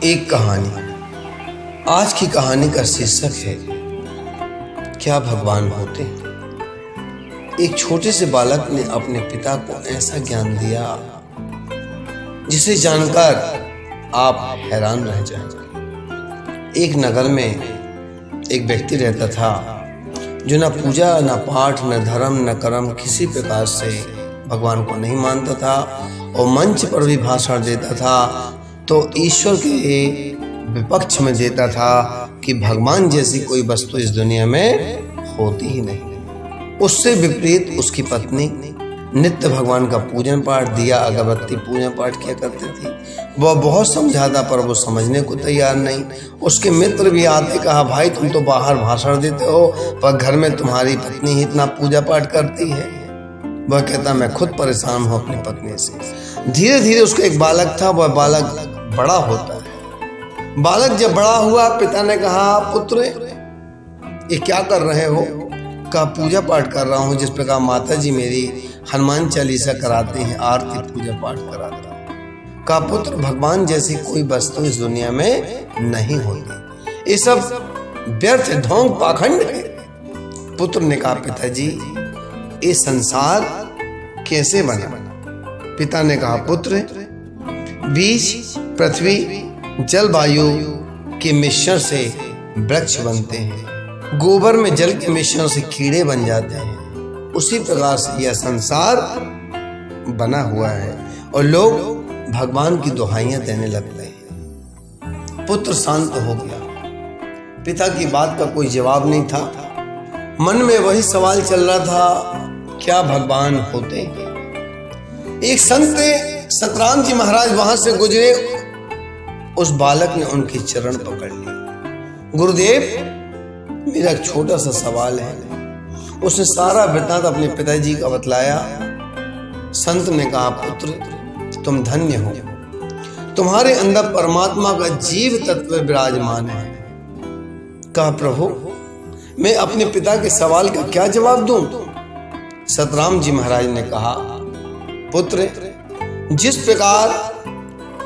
एक कहानी। आज की कहानी का शीर्षक है क्या भगवान होते हैं। एक छोटे से बालक ने अपने पिता को ऐसा ज्ञान दिया जिसे जानकर आप हैरान रह जाएंगे। एक नगर में एक व्यक्ति रहता था जो न पूजा न पाठ न धर्म न कर्म किसी प्रकार से भगवान को नहीं मानता था और मंच पर भी भाषण देता था तो ईश्वर के विपक्ष में देता था कि भगवान जैसी कोई वस्तु इस दुनिया में होती ही नहीं। उससे विपरीत उसकी पत्नी नित्य भगवान का पूजन पाठ दिया अगरबत्ती पूजन पाठ किया करती थी। वह बहुत समझाता पर वो समझने को तैयार नहीं। उसके मित्र भी आते कहा भाई तुम तो बाहर भाषण देते हो पर घर में तुम्हारी पत्नी ही इतना पूजा पाठ करती है। वह कहता मैं खुद परेशान हूँ अपनी पत्नी से। धीरे धीरे उसका एक बालक था, वह बालक बड़ा होता है। बालक जब बड़ा हुआ पिता ने कहा पुत्र ये क्या कर रहे हो? कहा पूजा पाठ कर रहा हूँ जिस प्रकार माता जी मेरी हनुमान चालीसा कराते हैं आरती पूजा पाठ कराता हूँ। कहा पुत्र भगवान जैसी कोई वस्तु इस दुनिया में नहीं होती, ये सब व्यर्थ ढोंग पाखंड है। पुत्र ने कहा पिताजी ये संसार कैसे बना? पिता ने कहा पुत्र बीज पृथ्वी जल वायु के मिश्रण से वृक्ष बनते हैं, गोबर में जल के मिश्रण से कीड़े बन जाते हैं, उसी प्रकार से यह संसार बना हुआ है और लोग भगवान की दुहाइयां देने लगते हैं। पुत्र शांत हो गया। पिता की बात का कोई जवाब नहीं था। मन में वही सवाल चल रहा था क्या भगवान होते हैं? एक संत सतराम जी महाराज वहां से गुजरे। उस बालक ने उनके चरण पकड़ लिए। गुरुदेव मेरा एक छोटा सा सवाल है। उसने सारा वृत्तांत अपने पिताजी का बतलाया। संत ने कहा पुत्र तुम धन्य हो, तुम्हारे अंदर परमात्मा का जीव तत्व विराजमान है। कहा प्रभु मैं अपने पिता के सवाल का क्या जवाब दूं? सतराम जी महाराज ने कहा पुत्र जिस प्रकार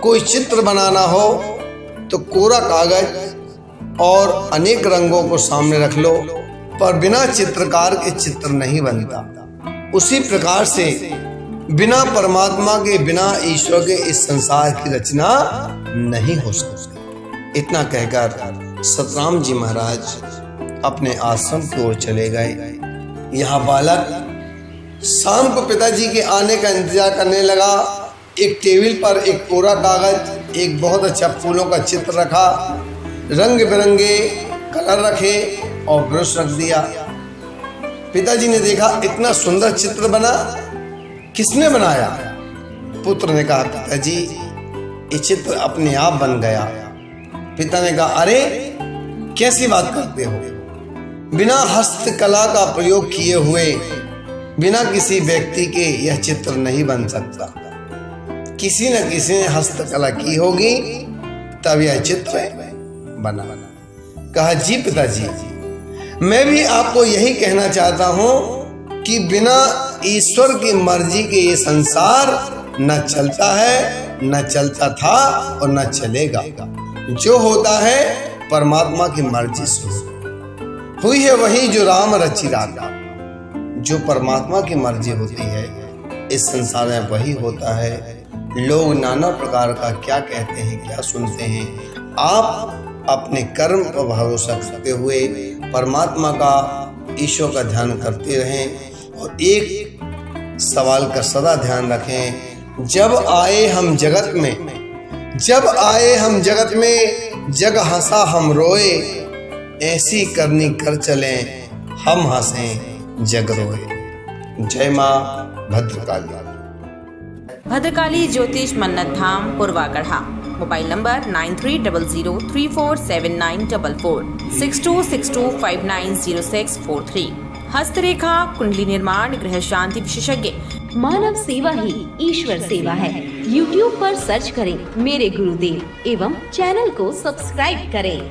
कोई चित्र बनाना हो तो कोरा कागज और अनेक रंगों को सामने रख लो पर बिना चित्रकार के चित्र नहीं बनता, उसी प्रकार से बिना परमात्मा के बिना ईश्वर के इस संसार की रचना नहीं हो सकती। इतना कहकर सतराम जी महाराज अपने आश्रम की ओर चले गए। यहाँ बालक शाम को पिताजी के आने का इंतजार करने लगा। एक टेबल पर एक कोरा कागज एक बहुत अच्छा फूलों का चित्र रखा, रंग बिरंगे कलर रखे और ब्रश रख दिया। पिताजी ने देखा इतना सुंदर चित्र बना, किसने बनाया? पुत्र ने कहा पिताजी ये चित्र अपने आप बन गया। पिता ने कहा अरे कैसी बात करते हो? बिना हस्तकला का प्रयोग किए हुए बिना किसी व्यक्ति के यह चित्र नहीं बन सकता। किसी न किसी ने हस्तकला की होगी तब यह चित्र बना। कहा जी पिताजी मैं भी आपको यही कहना चाहता हूं कि बिना ईश्वर की मर्जी के ये संसार न चलता है, न चलता था और न चलेगा। जो होता है परमात्मा की मर्जी से हुई है वही जो राम रचि राधा। जो परमात्मा की मर्जी होती है इस संसार में वही होता है। लोग नाना प्रकार का क्या कहते हैं क्या सुनते हैं। आप अपने कर्म पर भरोसा करते हुए परमात्मा का ईश्वर का ध्यान करते रहें और एक सवाल का सदा ध्यान रखें जब आए हम जगत में जग हंसा हम रोए, ऐसी करनी कर चलें हम हंसें जग रोए। जय मां भद्रकाली। भद्रकाली ज्योतिष मन्नत धाम पुरवागढ़ा। Mobile number 9300347944 6262590643। हस्तरेखा कुंडली निर्माण गृह शांति विशेषज्ञ। मानव सेवा ही ईश्वर सेवा है। YouTube पर सर्च करें मेरे गुरुदेव एवं चैनल को सब्सक्राइब करें।